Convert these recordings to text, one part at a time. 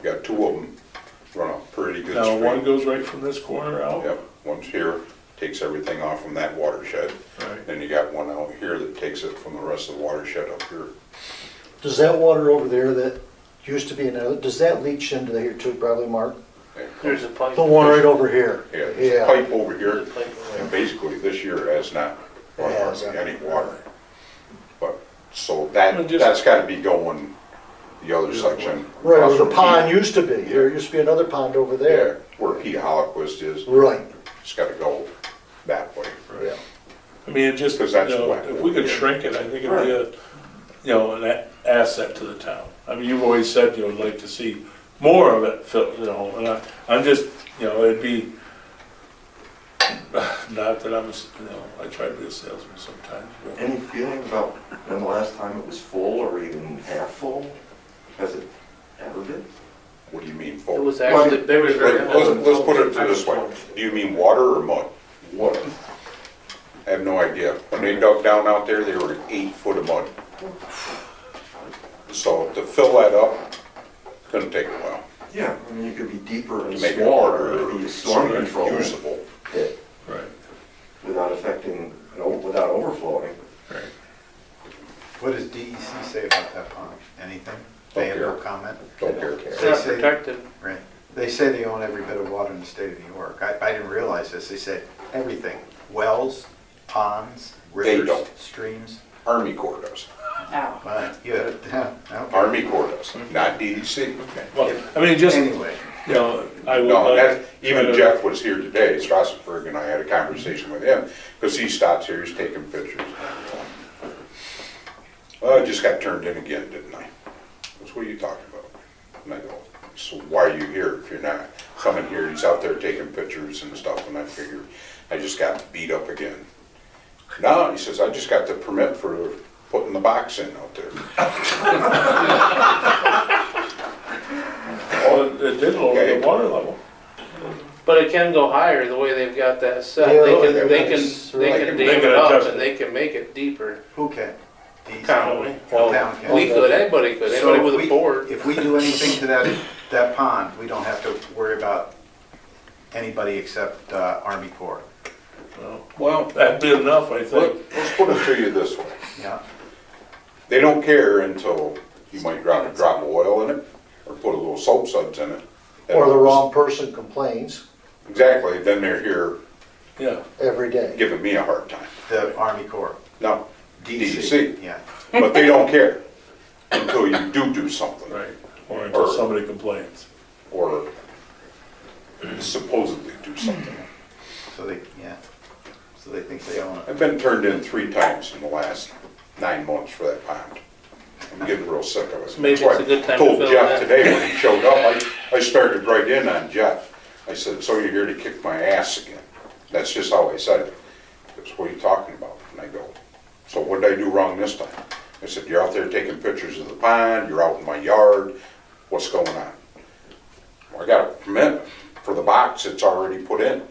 got two of them, run a pretty good Now, one stream. goes right from this corner out? Yep, one's here, takes everything off from that watershed. Right. Then you got one out here that takes it from the rest of the watershed up here. Does that water over there that used to be in, does that leach into here too, probably, Mark? There's a pipe. The one right over here? Yeah, there's a pipe over here, There's a pipe over and there. basically this year has not run It hardly hasn't. any water. But, so And just- that's gotta be going the other section. Right, where across the from pond Pete. used to be. There used to be another pond over there. Yeah, where Pete Holliquist is, Right, it's gotta go that way. yeah. I mean, it just, you 'Cause that's know, wet. if we could shrink it, I think it'd be a, you know, an asset to the town. I mean, you've always said you would like to see more of it, you know, and I'm just, you know, it'd be, not that I'm, you know, I try to be a salesman sometimes, but. Any feeling about when the last time it was full or even half full? Has it ever been? What do you mean It full? was actually, they were very. Let's put it this way, do you mean water or mud? What? I have no idea. When they dug down out there, they were 8 foot of mud. So to fill that up, gonna take a while. Yeah, I mean, you could be deeper and To make it smaller, harder, maybe storm so control usable. it Right, without affecting, without overflowing. right. What does DEC say about that pond? Anything? They have no care. comment? Don't care. It's They not say- protected. Right. They say they own every bit of water in the state of New York. I didn't realize this. They said everything. Wells, ponds, They rivers, don't. streams. Army Corps does. Yeah, okay. Army Corps does, not DEC. Okay, well, I mean, just, you Anyway, know, I would No, like. that, even try to- Jeff was here today, Strassenberg, and I had a conversation with him, because he stops here, he's taking pictures. Well, I just got turned in again, didn't I? That's what are you talking about? And I go, so why are you here if you're not coming here? He's out there taking pictures and stuff, and I figured, I just got beat up again. No, he says, I just got the permit for putting the box in out there. Well, it did lower Okay. the water level. But it can go higher the way they've got that set. Yeah, They can, they they can- can, they can they dam can it up adjust and it. they can make it deeper. who can? DEC? County. Well, Well, town can. we could, anybody could, anybody So with we- a board. If we do anything to that pond, we don't have to worry about anybody except Army Corps. Well, That'd be enough, I think. let's put it to you this way. Yeah. They don't care until you might drop a drop of oil in it, or put a little soap suds in it. Or the wrong person complains Exactly, then they're here Yeah, every day. giving me a hard time. The Army Corps. No, DEC. DEC, Yeah. but they don't care until you do something, right, or until Or- somebody complains. or supposedly do something. So they, yeah. So they think they own it. I've been turned in 3 times in the last 9 months for that pond. I'm getting real sick of it. Maybe That's why it's a good time I to told fill Jeff that. today when he showed up, I started right in on Jeff. I said, so you're here to kick my ass again? That's just how I said it. He goes, what are you talking about? And I go, so what did I do wrong this time? I said, you're out there taking pictures of the pond, you're out in my yard, what's going on? Well, I got a permit for the box, it's already put in.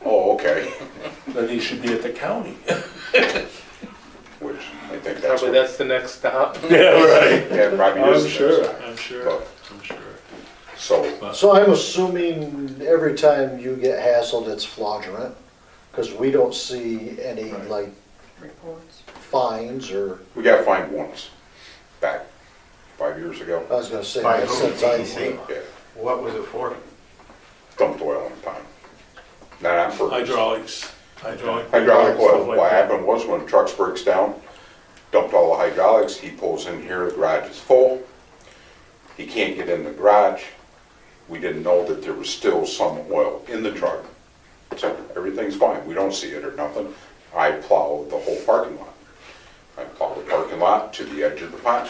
Oh, okay, Then he should be at the county. which I think that's Probably what, that's the next stop. Yeah, right. yeah, probably I'm is. the sure, next I'm sure, But- I'm sure. So, So I'm assuming every time you get hassled, it's fraudulent, because we don't see any, like, fines or, we got fined once, back 5 years ago. I was gonna say, By that who? since I DEC? Yeah, What was it for? dumped oil in the pond. Not on purpose. Hydraulic Hydraulic stuff oil. like What that. happened was when trucks breaks down, dumped all the hydraulics, he pulls in here, the garage is full. He can't get in the garage. We didn't know that there was still some oil in the truck. So everything's fine, we don't see it or nothing. I plow the whole parking lot. I plow the parking lot to the edge of the pond.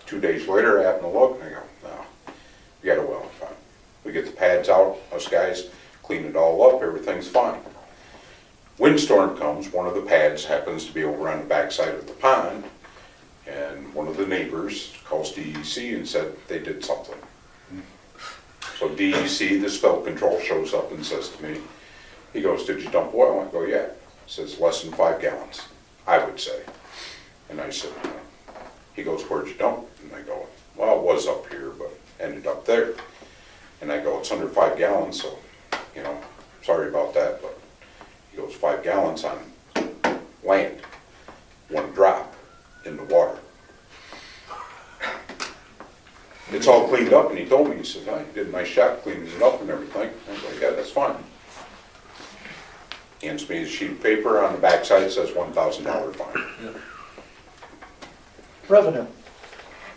2 days later, I happen to look, and I go, no, we got a well in the pond. We get the pads out, us guys clean it all up, everything's fine. Windstorm comes, one of the pads happens to be over on the backside of the pond, and one of the neighbors calls DEC and said they did something. So DEC, the spill control, shows up and says to me, he goes, did you dump oil? I go, yeah. He says, less than 5 gallons, I would say. And I said, he goes, where'd you dump? And I go, well, it was up here, but ended up there. And I go, it's under 5 gallons, so, you know, sorry about that, but he goes, 5 gallons on land, 1 drop in the water. It's all cleaned up, and he told me, he said, oh, you did a nice job cleaning it up and everything. I was like, yeah, that's fine. Hands me a sheet of paper, on the backside says $1,000 fine. Revenue.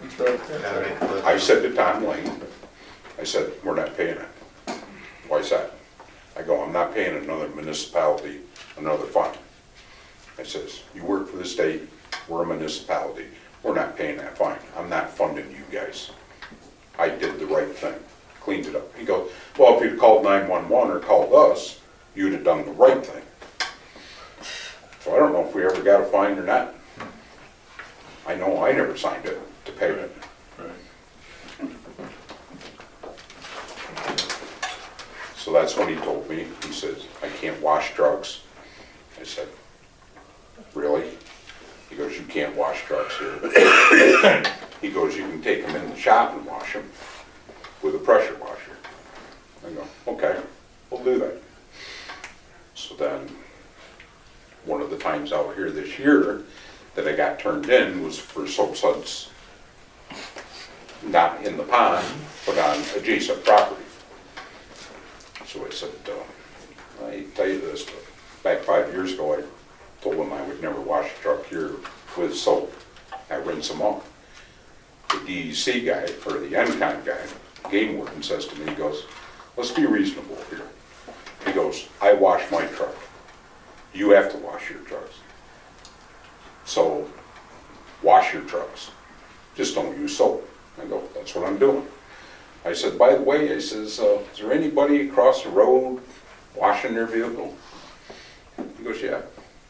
That's right. Gotta be- I said to Tom Lane, I said, we're not paying it. Why is that? I go, I'm not paying another municipality another fine. I says, you work for the state, we're a municipality, we're not paying that fine. I'm not funding you guys. I did the right thing, cleaned it up. He goes, well, if you'd called 911 or called us, you'd have done the right thing. So I don't know if we ever got a fine or not. I know I never signed it to pay it. Right. So that's when he told me, he says, I can't wash trucks. I said, really? He goes, you can't wash trucks here. He goes, you can take them in the shop and wash them with a pressure washer. I go, okay, we'll do that. So then, one of the times out here this year that I got turned in was for soap suds, not in the pond, but on adjacent property. So I said, I hate to tell you this, but back 5 years ago, I told them I would never wash a truck here with soap. I rinse them off. The DEC guy, or the NCON guy, game warden, says to me, he goes, let's be reasonable here. He goes, I wash my truck. You have to wash your trucks. So, wash your trucks. Just don't use soap. I go, that's what I'm doing. I said, by the way, I says, is there anybody across the road washing their vehicle? He goes, yeah.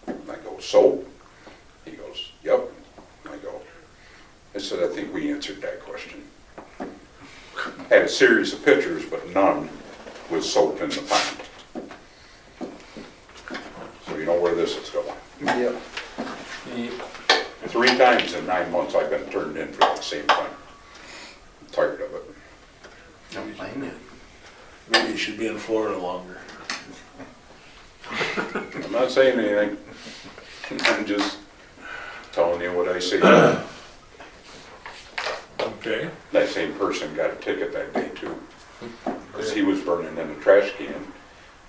I go, soap? He goes, yep. I go, I said, I think we answered that question. Had a series of pictures, but none with soap in the pond. So you know where this is going. Yep. 3 times in 9 months I've been turned in for the same thing. I'm tired of it. Don't blame you. Maybe you should be in Florida longer. I'm not saying anything. I'm just telling you what I see. Okay. That same person got a ticket that day too, because he was burning in a trash can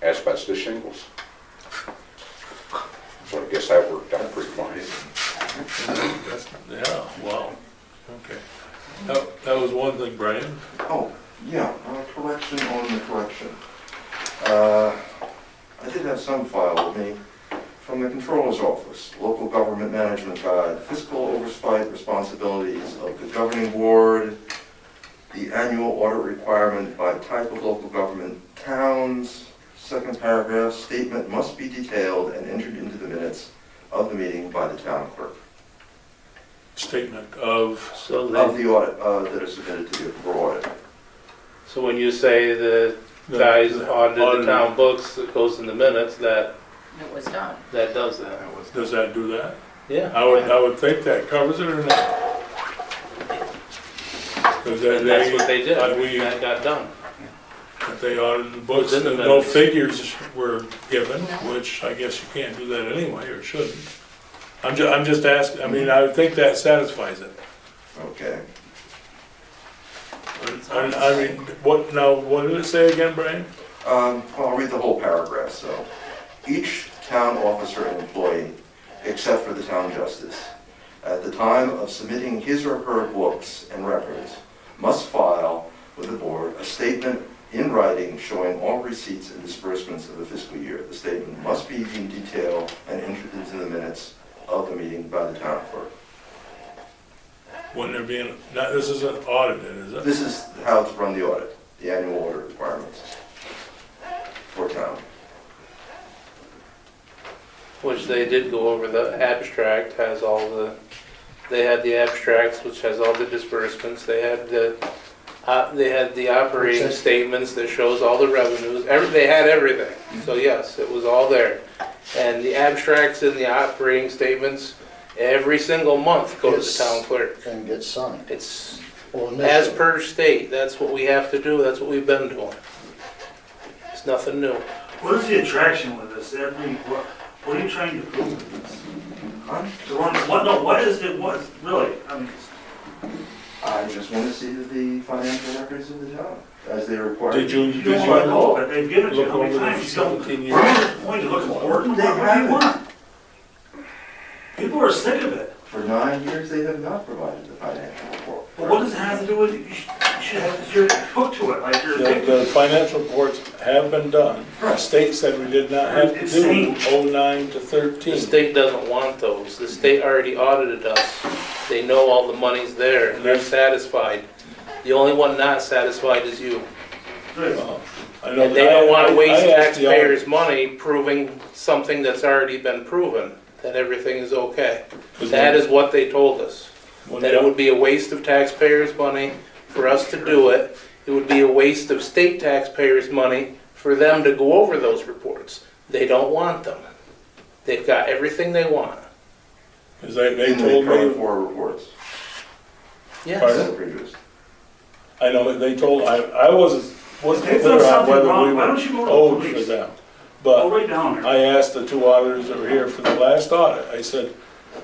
asbestos shingles. So I guess that worked out pretty fine. Yeah, wow. Okay. That was one thing, Brian. Oh, yeah, correction on the correction. I did have some file with me from the Controller's Office, Local Government Management Guide, Fiscal Oversight Responsibilities of the Governing Board, the Annual Audit Requirement by Type of Local Government, Towns, second paragraph, statement must be detailed and entered into the minutes of the meeting by the town clerk. Statement of, So Of they, the audit that is submitted to you for audit. so when you say the guys audited the town books, it goes in the minutes, that It was done. does that. That was- does that do that? Yeah. I would think that covers it or not. Because And that's what they did, we, that got done. they audited the books, Within the and no minutes. figures were given, No. which I guess you can't do that anyway, or shouldn't. I'm just asking, I mean, I would think that satisfies it. Okay. I mean, what did it say again, Brian? Well, I'll read the whole paragraph. So, each town officer and employee, except for the town justice, at the time of submitting his or her books and records, must file with the board a statement in writing showing all receipts and disbursements of the fiscal year. The statement must be in detail and entered into the minutes of the meeting by the town clerk. When they're being, this isn't audited, is it? This is how to run the audit, the annual audit requirements for town. Which they did go over. The abstract has all the, they had the abstracts, which has all the disbursements. They had the operating What's that? statements that shows all the revenues. They had everything. So yes, it was all there. And the abstracts and the operating statements, every single month go to the Yes. town clerk. And get signed. It's Well, As initially- per state, that's what we have to do, that's what we've been doing. It's nothing new. What is the attraction with this? What are you trying to prove with this? Huh? What is it, really? I mean, I just want to see the financial records of the town, as they require. Did you, you did don't you want to go, look but they've given it to you how over many the times? You don't, 17 what years? is the point? You look important, They what do you haven't. want? People are sick of it. For 9 years, they have not provided the financial report. But what does it have to do with, you should have, you're hooked to it, like you're addicted. The financial reports have been done. The state said we did not have to do 09 to The 13. state doesn't want those. The state already audited us. They know all the money's there and they're satisfied. The only one not satisfied is you. Right. I know And they that don't want I to waste asked the taxpayers' money proving something that's already been proven, that everything is okay. That is what they told us. when That it would be a waste of taxpayers' money for us to do it. It would be a waste of state taxpayers' money for them to go over those reports. They don't want them. They've got everything they want. Because they In the told current me, 4 reports, Yes. Pardon? that are produced. I know, they told, I wasn't If they've clear done on something whether we wrong, why were don't you go to the owed for police? them. Go But right down there. I asked the 2 auditors that were here for the last audit, I said,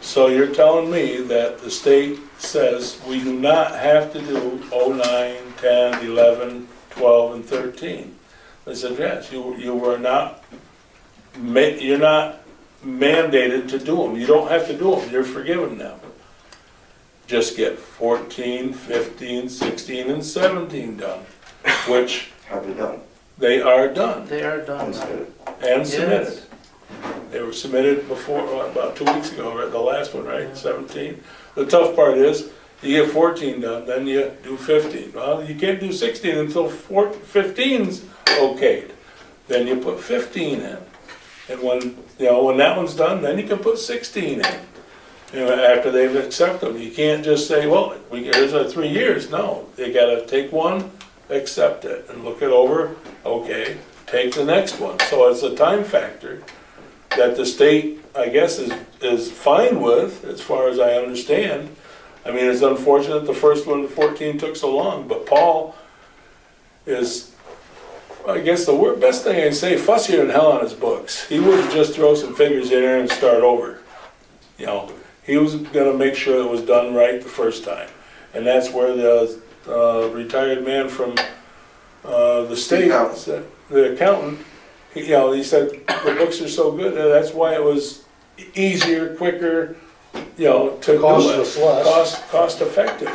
so you're telling me that the state says we do not have to do 09, 10, 11, 12, and 13? They said, yes, you were not, you're not mandated to do them. You don't have to do them, you're forgiven now. Just get 14, 15, 16, and 17 done, which Have been done. they are done They are done. Unsubmitted. and submitted. Yes. They were submitted before, about 2 weeks ago, right, the last one, right, 17. The tough part is, you get 14 done, then you do 15. Well, you can't do 16 until 15's okayed. Then you put 15 in. And when that one's done, then you can put 16 in. After they've accepted them. You can't just say, well, here's our 3 years. No, they gotta take one, accept it, and look it over, okay, take the next one. So it's a time factor that the state, I guess, is fine with, as far as I understand. I mean, it's unfortunate the first one, the 14, took so long, but Paul is, I guess the best thing I can say, fussier than hell on his books. He wouldn't just throw some figures in there and start over. He was gonna make sure it was done right the first time. And that's where the retired man from the state, the accountant, he said, the books are so good, that's why it was easier, quicker, to do Cost it. us less. Cost effective.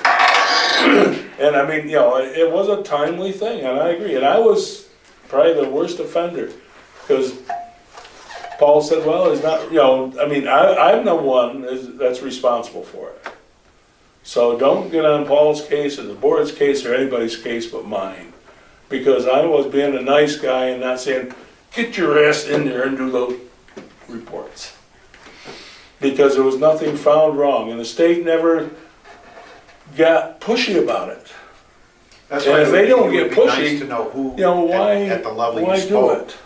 And I mean, it was a timely thing, and I agree. And I was probably the worst offender, because Paul said, well, it's not, I mean, I'm the one that's responsible for it. So don't get on Paul's case or the board's case or anybody's case but mine. Because I was being a nice guy and not saying, get your ass in there and do those reports. Because there was nothing found wrong, and the state never got pushy about it. That's And why if they don't it would get be nice pushy, to know who, Why, at the level why you do spoke, it?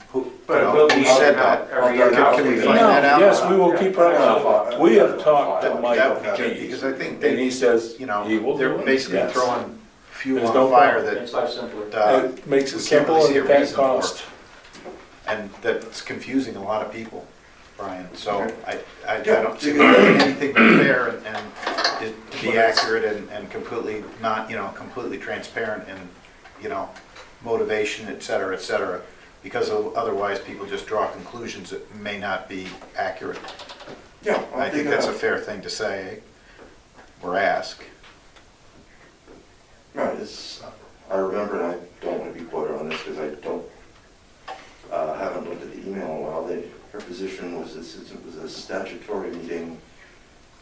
who, But who said that. Can we find that out? Yes, we will keep running out. We have talked to Michael That- McGee, Because I think and he they, says you know, he will do they're it. basically Yes. throwing fuel There's on no a fire problem. that, It's life simpler. It makes it we can't simple really see and a at reason for it. cost. and that's confusing a lot of people, Brian. So Okay. I don't see anything but fair and to be accurate and completely not, completely transparent and, motivation, et cetera, because otherwise people just draw conclusions that may not be accurate. Yeah, I think that's a fair thing to say, or ask. Right, I remember, and I don't want to be quoted on this because I haven't looked at the email in a while, her position was that since it was a statutory meeting,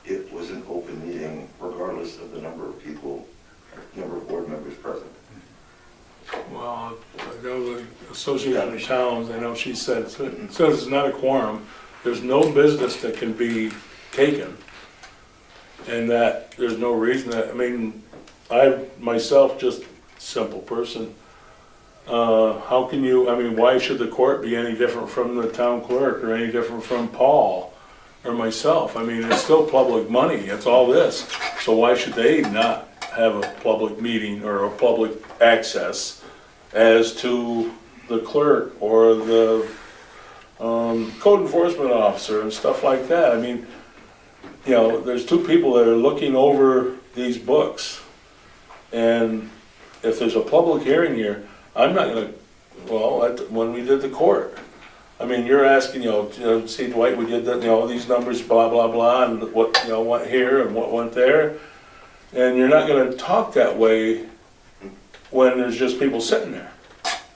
it was an open meeting regardless of the number of people, number of board members present. Well, I know the Association of Towns, I know she said, says it's not a quorum, there's no business that can be taken. And that there's no reason that, I mean, I myself, just simple person, how can you, I mean, why should the court be any different from the town clerk or any different from Paul or myself? I mean, it's still public money, it's all this. So why should they not have a public meeting or a public access as to the clerk or the code enforcement officer and stuff like that. I mean, you know, there's two people that are looking over these books. And if there's a public hearing here, I'm not gonna, well, when we did the court, I mean, you're asking, see Dwight, we did that, these numbers, blah, blah, blah, and what, went here and what went there. And you're not gonna talk that way when there's just people sitting there.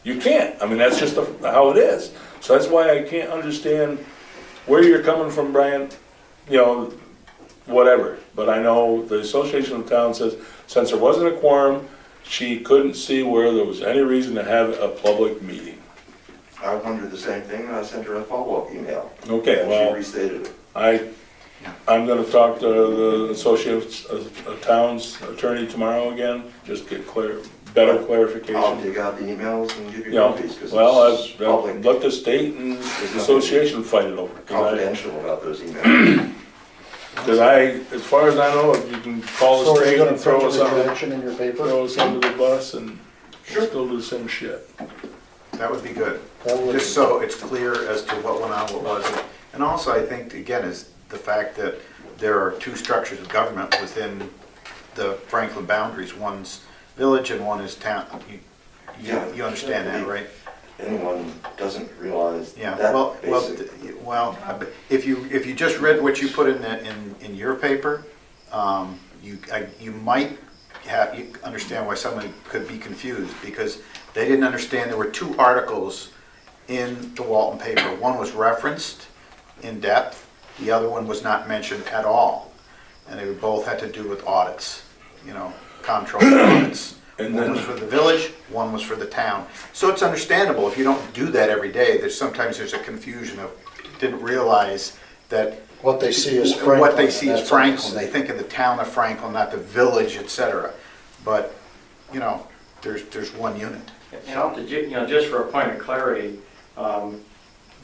You can't, I mean, that's just how it is. So that's why I can't understand where you're coming from, Brian, whatever. But I know the Association of Towns says, since there wasn't a quorum, she couldn't see where there was any reason to have a public meeting. I wondered the same thing, and I sent her a follow-up email. Okay, And well, she restated it. I'm gonna talk to the Association of Towns attorney tomorrow again, just get better I'll clarification. dig out the emails and give you You know, copies, because well, it's I've public, let the state and the association fight it over. confidential about those emails. Because as far as I know, if you can call So the are you state gonna and throw print us a under, redaction in your paper? throw us under the bus and still do the same shit. That would be good, That would- just so it's clear as to what went on, what wasn't. And also, I think, again, is the fact that there are two structures of government within the Franklin boundaries. One's village and one is town. Yeah. You understand that, right? Anyone doesn't realize Yeah, that well, basic. if you just read what you put in your paper, you might you understand why someone could be confused, because they didn't understand there were two articles in the Walton paper. One was referenced in depth, the other one was not mentioned at all. And they both had to do with audits, comptroller audits. And One then- was for the village, one was for the town. So it's understandable, if you don't do that every day, sometimes there's a confusion of, didn't realize that What they see is Franklin. what they see and is that's what Franklin. see. They think of the town of Franklin, not the village, etc. But, there's one unit. And just for a point of clarity,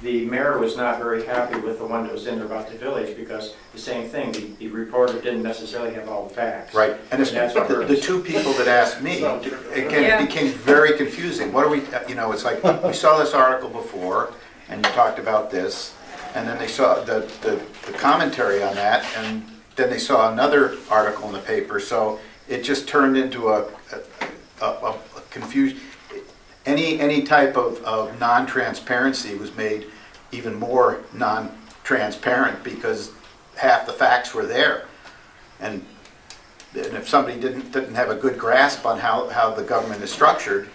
the mayor was not very happy with the one that was in there about the village, because the same thing, the reporter didn't necessarily have all the facts. Right, and it's that's what hurts. the two people that asked me, again, it became very confusing. What are we, it's like, we saw this article before, and you talked about this, and then they saw the commentary on that, and then they saw another article in the paper, so it just turned into a confusion. Any type of non-transparency was made even more non-transparent, because half the facts were there. And if somebody didn't have a good grasp on how the government is structured,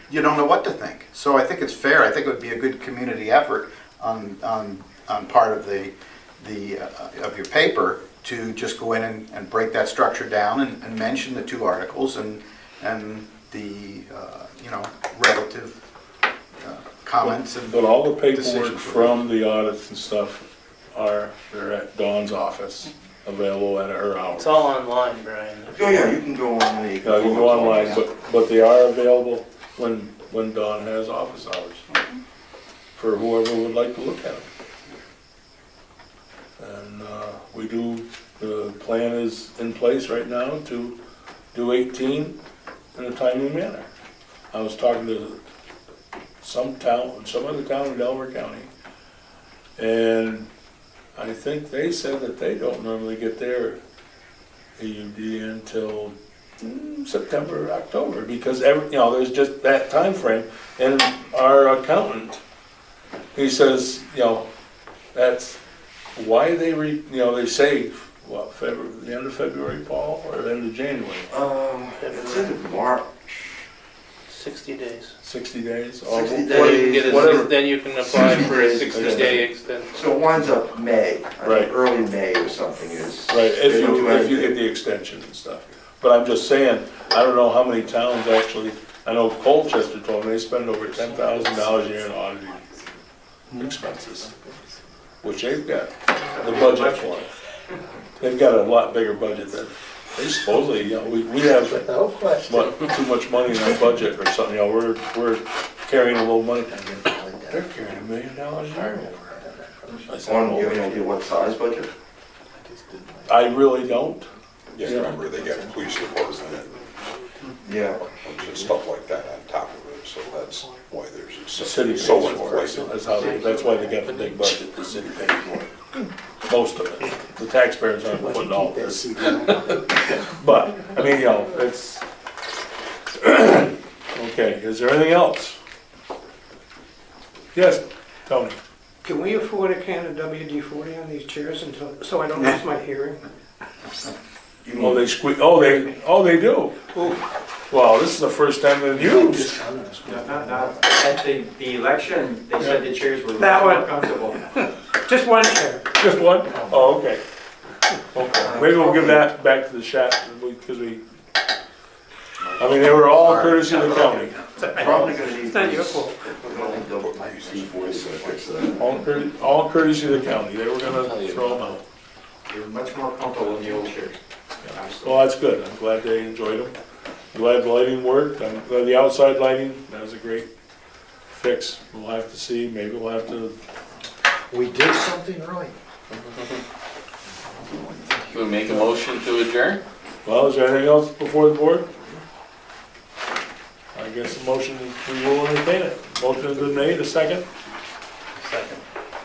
you don't know what to think. So I think it's fair. I think it would be a good community effort on part of of your paper to just go in and break that structure down and mention the two articles and the relative comments and. But all the paperwork decisions. from the audits and stuff they're at Dawn's office, available at her hours. It's all online, Brian. Oh, yeah, you can go on the. You can go online, but they are available when Dawn has office hours for whoever would like to look at them. And the plan is in place right now to do 18 in a timely manner. I was talking to some other town in Delaware County, and I think they said that they don't normally get their AUD until September, October, because there's just that time frame. And our accountant, he says, that's why they say, what, the end of February, Paul, or the end of January? It's in March. 60 days. 60 days? 60 Or days. whatever. Then you can apply for a 60-day extension. So it winds up May. I think Right. early May or something is. Right, if they don't do you anything. get the extension and stuff. But I'm just saying, I don't know how many towns actually, I know Colchester told me they spend over $10,000 a year in auditing expenses, which they've got the budget for. They've got a lot bigger budget than, they supposedly, we have, No question. what, too much money in our budget or something, we're carrying a little money. They're carrying $1 million a year. I said, Do you have any idea what size budget? I really don't. Yeah, remember, they got a police department Yeah. and stuff like that on top of it, so that's why there's The city pays so for it, inflated. so that's why they got the big budget, the city pays for it. Most of it. The taxpayers aren't putting all this. But, I mean, you know, it's, okay, is there anything else? Yes, Tony? Can we afford a can of WD-40 on these chairs until, so I don't lose my hearing? You Oh, mean, they squeak, oh, they do? Well, this is the first time they've used. At the election, they said the chairs were That more one. comfortable. Just one chair. Just one? Oh, okay. Okay, maybe we'll give that back to the shop, because I mean, they were all courtesy of the county. probably gonna need. It's not your fault. WD-40 to fix that. All courtesy of the county, they were gonna throw them out. They were much more comfortable than the old chairs. Well, that's good, I'm glad they enjoyed them. Glad the lighting worked, I'm glad the outside lighting, that was a great fix. We'll have to see, maybe we'll have to, We did something right. Can we make a motion to adjourn? well, is there anything else before the board? I guess the motion, we will entertain it. Motion has been made, a second? Second.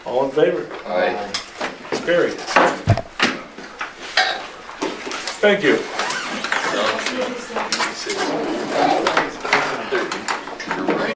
All in favor? Aye. Carried. Thank you. 6:30.